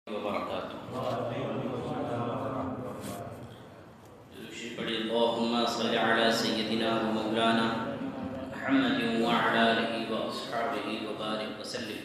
وبركاته. اللهم صل على سيدنا ومولانا محمد وعلى آله وأصحابه وبارك وسلم.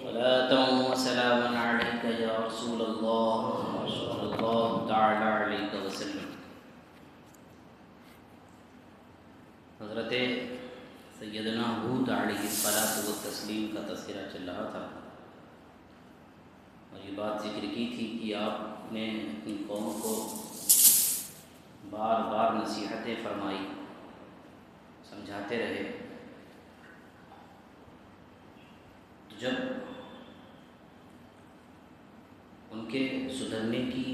صلاة وسلاما عليك يا رسول الله صلى الله تعالى عليك وسلم. حضرت سیدنا ہود علیہ الصلاۃ والتسلیم کا تذکرہ چل رہا تھا اور یہ بات ذکر کی تھی کہ آپ نے اپنی قوم کو بار بار نصیحتیں فرمائی، سمجھاتے رہے. جب ان کے سدھرنے کی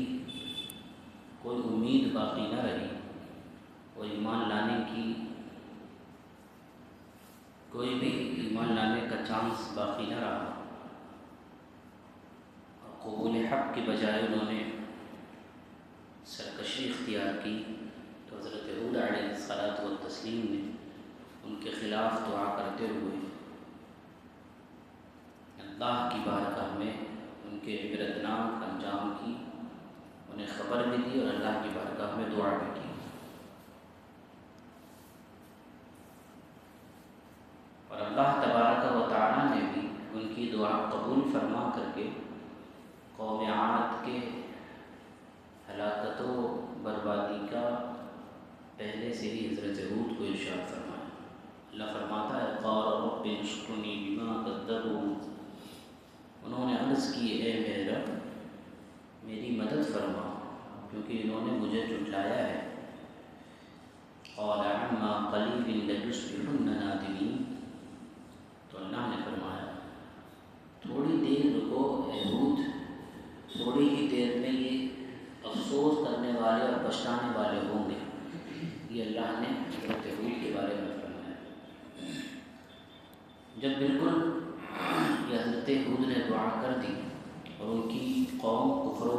کوئی امید باقی نہ رہی، کوئی ایمان لانے کا چانس باقی نہ رہا، قبول حق کے بجائے انہوں نے سرکشی اختیار کی، تو حضرت ہود علیہ الصلاۃ والتسلیم نے ان کے خلاف دعا کرتے ہوئے اللہ کی بارگاہ میں ان کے عبرتناک انجام کی انہیں خبر بھی دی اور اللہ کی بارگاہ میں دعا بھی کی. اور اللہ تبارک و تعالی نے بھی ان کی دعا قبول فرما کر کے قوم عاد کے ہلاکت و بربادی کا پہلے سے ہی حضرت ہود کو ارشاد فرمایا. اللہ فرماتا ہے قال رب انصرنی بما کذبون، انہوں نے عرض کی اے میرے رب میری مدد فرما کیونکہ انہوں نے مجھے جھٹلایا ہے. قال عما قلیل لیصبحن نادمین، تو اللہ نے فرمایا تھوڑی دیر رکو اے ہود، تھوڑی ہی دیر میں یہ افسوس کرنے والے اور پچھتانے والے ہوں گے. یہ اللہ نے حضرت ہود کے بارے میں فرمایا. جب بالکل یہ حضرت ہود نے دعا کر دی اور ان کی قوم کفر و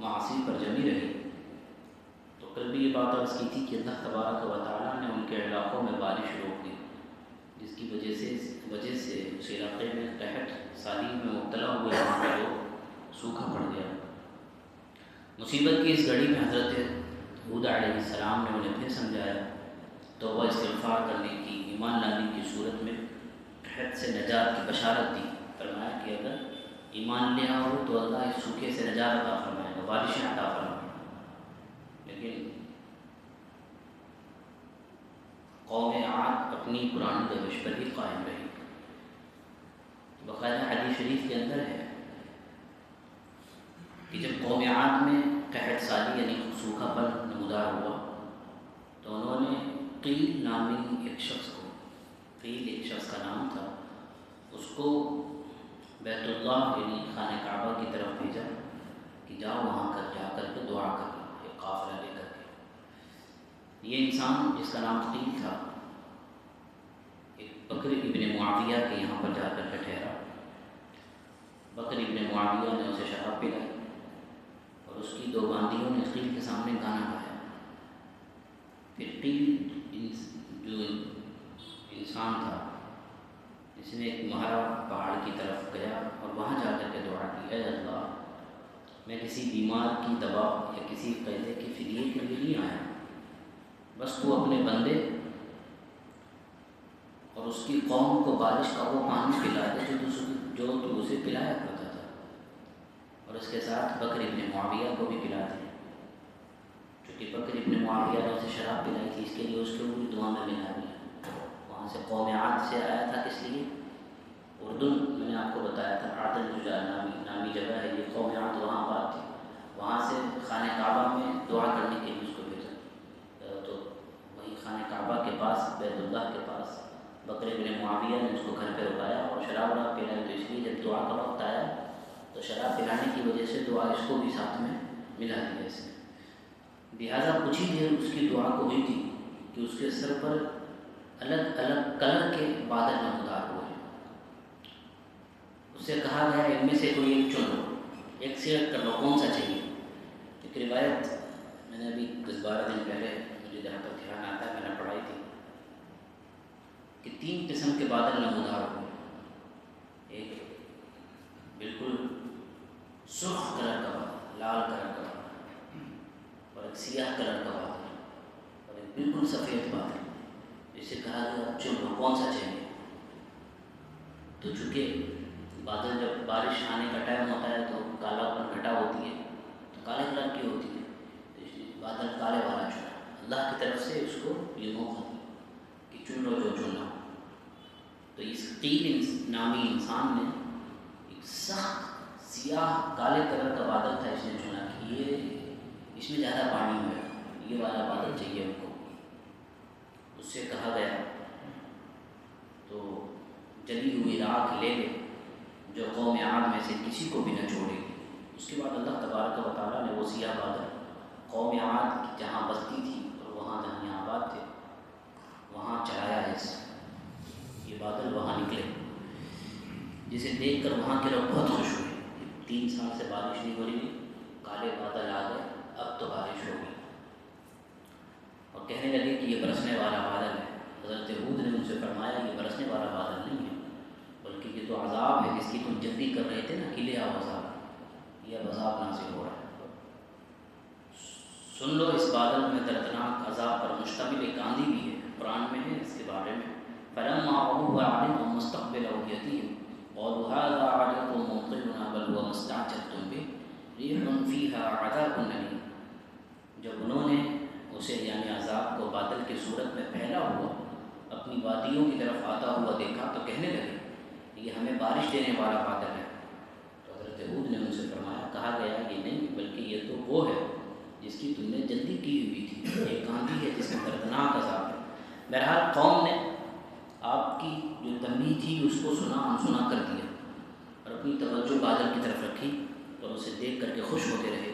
معاصی پر جمی رہی، تو کل بھی یہ بات عرض کی تھی کہ اللہ تبارک و تعالیٰ نے ان کے علاقوں میں بارش روک دی، جس کی وجہ سے اس علاقے میں قحط سالی میں مبتلا ہوئے وہاں پہ لوگ سوکھا پڑ گیا. مصیبت کی اس گھڑی میں حضرت ہود علیہ السلام نے انہیں پھر سمجھایا، توبہ استغفار کرنے کی، ایمان لانے کی صورت میں قحط سے نجات کی بشارت دی. فرمایا کہ اگر ایمان لے آؤ تو اللہ اس سوکھے سے نجات عطا فرمائے گا، بارشیں عطا فرمائے گا. لیکن قوم عاد اپنی پرانی روش پر ہی قائم رہی. باقاعدہ حدیث شریف کے اندر ہے کہ جب قوم عاد میں قحط سالی یعنی سوکھا پن نمودار ہوا تو انہوں نے قیل نامی ایک شخص کا نام تھا، اس کو بیت اللہ یعنی خانہ کعبہ کی طرف بھیجا کہ جاؤ وہاں جا کر کے دعا کر ایک قافلہ لے کر کے. یہ انسان جس کا نام قیل تھا ایک بکر ابن معاویہ کے یہاں پر جا کر کے ٹھہرا. بکر ابن معاویہ نے اسے شراب پلائی اور اس کی دو باندیوں نے قیل کے سامنے گانا گایا. پھر قیل جو انسان تھا جس نے ایک مہارا پہاڑ کی طرف گیا اور وہاں جا کر کے دعا کی، اے اللہ میں کسی بیمار کی دوا یا کسی قیدی کی فدیے کے لیے نہیں آیا، بس تو اپنے بندے اور اس کی قوم کو بارش کا وہ پانی پلا دے جو تو اسے پلایا کرتا تھا، اور اس کے ساتھ بکر ابن معاویہ کو بھی پلا دے، چونکہ بکر ابن معاویہ نے اسے شراب پلائی تھی، اس کے لیے اس کے اوپر دعا میں ملا دیا. وہاں سے قوم عاد سے آیا تھا، کس لیے؟ اردن میں نے آپ کو بتایا تھا عادل نامی جگہ ہے، یہ قوم عاد وہاں بات تھی. وہاں سے خانہ کعبہ میں دعا کرنے کے لیے اس کو بھیجا، تو وہی خانہ کعبہ کے پاس بیت اللہ کے پاس بکر ابن معاویہ نے اس کو گھر پہ رکایا اور شراب پلائی. تو اس لیے جب دعا کا وقت آیا تو شراب پلانے کی وجہ سے دعا اس کو بھی ساتھ میں ملا دیا اس نے. لہٰذا کچھ ہی دیر اس کی دعا کو ہوئی تھی کہ اس کے سر پر الگ الگ کلر کے بادل نمودار ہوئے. اس سے کہا گیا ان میں سے کوئی ایک چن لو، ایک سلیکٹ کر لو کون سا چاہیے. ایک روایت میں نے ابھی 10-12 دن پہلے مجھے جہاں پر دھیان آتا ہے میں نے پڑھائی تھی کہ 3 قسم کے بادل نمودار ہوئے. ایک بالکل سرخ کلر کا بادل، لال کلر کا بادل، اور ایک سیاہ کلر کا بادل، اور ایک بالکل سفید بادل. جسے کہا گیا چن لو کون سا چاہیے. تو چونکہ بادل جب بارش آنے کا ٹائم ہوتا ہے تو کالا پن گھٹا ہوتی ہے، تو کالے کلر کی ہوتی ہے، تو اس لیے بادل کالے والا چنا. اللہ کی طرف سے اس کو یہ موقع دیا کہ چن لو جو چننا. تو اس قیل نامی انسان نے ایک سخت سیاہ کالے کلر کا بادل تھا، اس نے چنا کہ یہ اس میں زیادہ پانی ہے، یہ والا بادل چاہیے ان کو. اس سے کہا گیا تو جلی ہوئی راکھ لے لے جو قوم عاد میں سے کسی کو بھی نہ چھوڑے گی. اس کے بعد اللہ تبارک و تعالیٰ نے وہ سیاہ بادل قوم عاد کی جہاں بستی تھی اور وہاں جہاں آباد تھے وہاں چلایا ہے. یہ بادل وہاں نکلے جسے دیکھ کر وہاں کے لوگ بہت خوش ہوئے. 3 سال سے بارش نہیں ہو رہی، کالے بادل آ گئے، اب تو بارش ہوگی. اور کہنے لگے کہ یہ برسنے والا بادل ہے. حضرت ہود نے ان سے فرمایا یہ برسنے والا بادل نہیں ہے، بلکہ یہ تو عذاب ہے جس کی تم جلدی کر رہے تھے نا کہ لے آؤ عذاب. یہ اب عذاب نازل ہو رہا ہے. سن لو اس بادل میں دردناک عذاب پر مشتمل ایک آندھی بھی ہے، قرآن میں ہے اس کے بارے میں. فلما رأوه عارضا مستقبل أوديتهم قالوا هذا عارض ممطرنا بل هو ما استعجلتم به ريح فيها عذاب أليم. جب انہوں نے اسے یعنی عذاب کو بادل کی صورت میں پھیلا ہوا اپنی وادیوں کی طرف آتا ہوا دیکھا تو کہنے لگے یہ ہمیں بارش دینے والا بادل ہے. تو حضرت ہود نے ان سے فرمایا، کہا گیا یہ نہیں بلکہ یہ تو وہ ہے جس کی تم نے جلدی کی ہوئی تھی. ایک آندھی ہے جس میں دردناک عذاب ہے. بہرحال قوم نے آپ کی جو تنبیہ تھی اس کو سنا انسنا کر دیا اور اپنی توجہ بادل کی طرف رکھی اور اسے دیکھ کر کے خوش ہوتے رہے.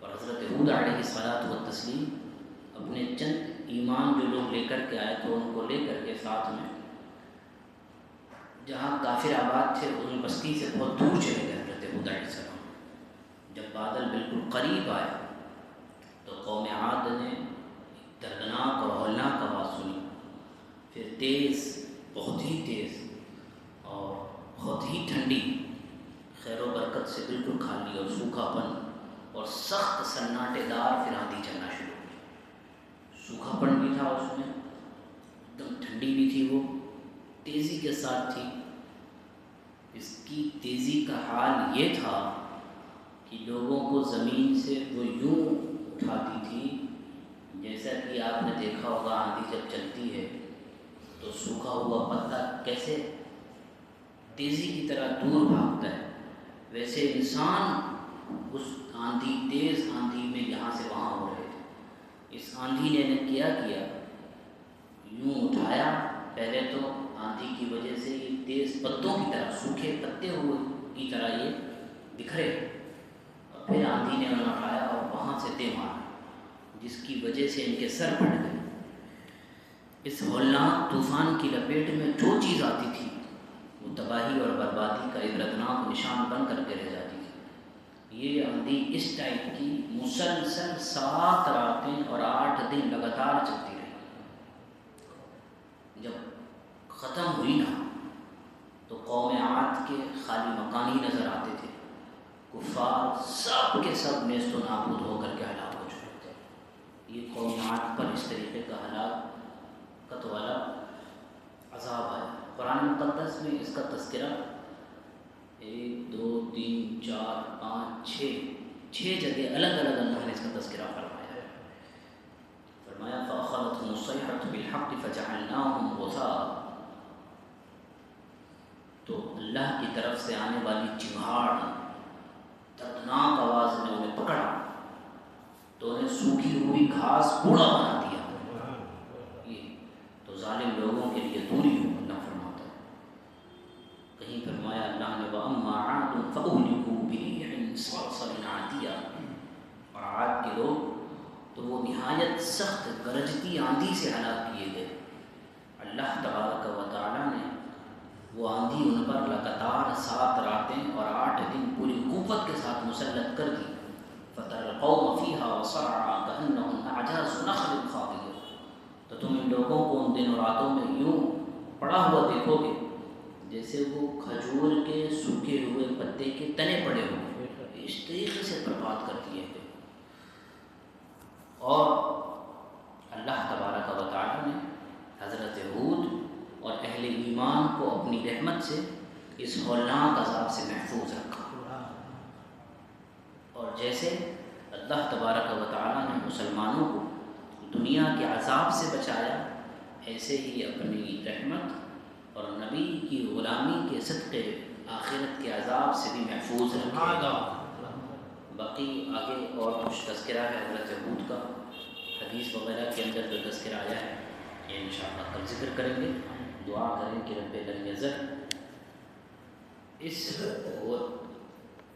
اور حضرت ہود علیہ الصلاۃ والتسلیم اپنے چند ایمان جو لوگ لے کر کے آئے تو ان کو لے کر کے ساتھ میں جہاں کافر آباد تھے ان بستی سے بہت دور چلے گئے حضرت ہود علیہ السلام. جب بادل بالکل قریب آئے تو قوم عاد نے دردناک اور ہولناک آواز سنی. پھر تیز، بہت ہی تیز اور بہت ہی ٹھنڈی، خیر و برکت سے بالکل خالی اور سوکھا پن اور سخت سناٹے دار پھر آندھی چلنا شروع ہوئی. سوکھا پن بھی تھا اس میں، ایک دم ٹھنڈی بھی تھی، وہ تیزی کے ساتھ تھی. اس کی تیزی کا حال یہ تھا کہ لوگوں کو زمین سے وہ یوں اٹھاتی تھی جیسا کہ آپ نے دیکھا ہوگا آندھی جب چلتی ہے تو سوکھا ہوا پتا کیسے تیزی کی طرح دور بھاگتا ہے، ویسے انسان اس آندھی، تیز آندھی میں یہاں سے وہاں ہو رہے تھے. اس آندھی نے کیا یوں اٹھایا. پہلے تو آندھی کی وجہ سے یہ تیز پتوں کی طرح، سوکھے پتے ہوئے کی طرح یہ بکھرے، اور پھر آندھی نے انہیں اٹھایا اور وہاں سے دے مارا جس کی وجہ سے ان کے سر پھٹ گئے. اس ہولناک طوفان کی لپیٹ میں جو چیز آتی تھی وہ تباہی اور بربادی کا عبرتناک نشان بن کر کے رہ جاتی تھی. یہ آندھی اس ٹائپ کی مسلسل 7 راتیں اور 8 دن لگاتار چلتی رہی. جب ختم ہوئی نا تو قوم عاد کے خالی مکان ہی نظر آتے تھے. کفار سب کے سب نیست و نابود ہو کر کے ہلاک ہو چکے تھے. یہ قوم عاد پر اس طریقے کا ہلاکت والا عذاب آیا. قرآن مقدس میں اس کا تذکرہ 1 2 3 4 5 6 جگہ الگ الگ اللہ نے اس کا تذکرہ فرمایا ہے. فرمایا فَأَخَذَتْهُمُ الصَّيْحَةُ بِالْحَقِّ فَجَعَلْنَاهُمْ غُثَاءً. تو اللہ کی طرف سے آنے والی چنگھاڑ، دردناک آواز نے انہیں پکڑا تو انہیں سوکھی ہوئی گھاس کوڑا بنا دیا. یہ تو ظالم لوگوں کے لیے دوری ہو اللہ فرماتا ہے. کہیں فرمایا اللہ نے وَأَمَّا عَادٌ فَأُهْلِكُوا بِرِيحٍ صَرْصَرٍ عَاتِيَةٍ. اور عاد کے لوگ تو وہ نہایت سخت گرجتی آندھی سے ہلاک کیے گئے. اللہ تبارک و تعالیٰ نے وہ آندھی ان پر لگاتار 7 راتیں اور 8 دن پوری قوت کے ساتھ مسلط کر دی. فَتَرَى الْقَوْمَ فِيهَا وَصَرْعَىٰ كَأَنَّهُمْ أَعْجَازُ نَخْلٍ خَاوِيَةٍ. تو تم ان لوگوں کو ان دن اور راتوں میں یوں پڑا ہوا دیکھو گے جیسے وہ کھجور کے سوکھے ہوئے پتے کے تنے پڑے ہوئے. اس طریقے سے برباد کر دیے گئے. اور اللہ تبارک و تعالیٰ نے حضرت ہود اور اہل ایمان کو اپنی رحمت سے اس ہولناک عذاب سے محفوظ رکھا. اور جیسے اللہ تبارک و تعالیٰ نے مسلمانوں کو دنیا کے عذاب سے بچایا، ایسے ہی اپنی رحمت اور نبی کی غلامی کے صدقے آخرت کے عذاب سے بھی محفوظ رکھے گا. باقی آگے اور کچھ تذکرہ ہے حضرت ہود کا، حدیث وغیرہ کے اندر جو تذکرہ آیا ہے یہ انشاءاللہ کل ذکر کریں گے. دعا کریں کہ رب لن یذر اس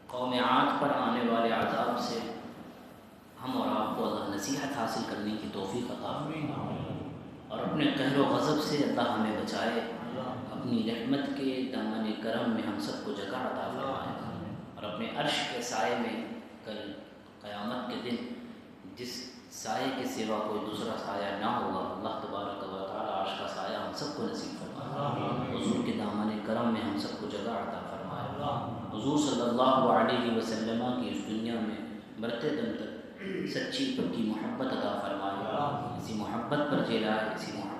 قوم عاد پر آنے والے عذاب سے ہم اور آپ کو اللہ نصیحت حاصل کرنے کی توفیق عطا فرمائے، اور اپنے قہر و غضب سے اللہ ہمیں بچائے، اپنی رحمت کے دامن کرم میں ہم سب کو جگہ عطا فرمائے، اور اپنے عرش کے سائے میں کل قیامت کے دن جس سائے کے سوا کوئی دوسرا سایہ نہ ہوگا، اللہ تبارک و تعالی عرش کا سایہ ہم سب کو نصیب فرمائے، حضور کے دامن کرم میں ہم سب کو جگہ عطا فرمائے، حضور صلی اللہ علیہ وسلم کی اس دنیا میں مرتے دم تک سچی پکی محبت عطا فرمائے، اسی محبت پر جلائے، اسی محبت